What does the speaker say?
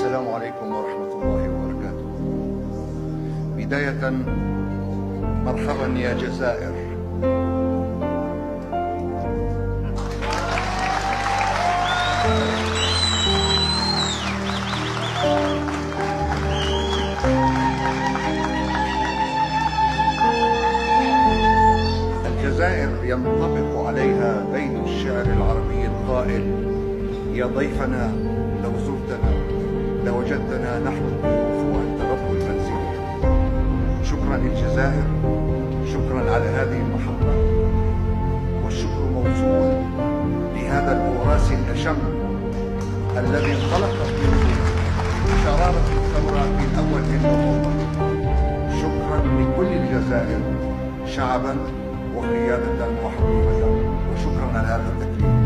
السلام عليكم ورحمة الله وبركاته. بداية مرحبا يا جزائر. الجزائر ينطبق عليها بيت الشعر العربي القائل: يا ضيفنا لو زرتنا لوجدتنا نحن الضيوف وأنت رب المنزل. شكرا للجزائر، شكرا على هذه المحطة، والشكر موصول لهذا الأوراس الأشم الذي انطلقت منه شرارة الثورة في الأول من نوفمبر. شكرا لكل الجزائر شعبا وقيادة وحكومة، وشكرا على هذا التكريم.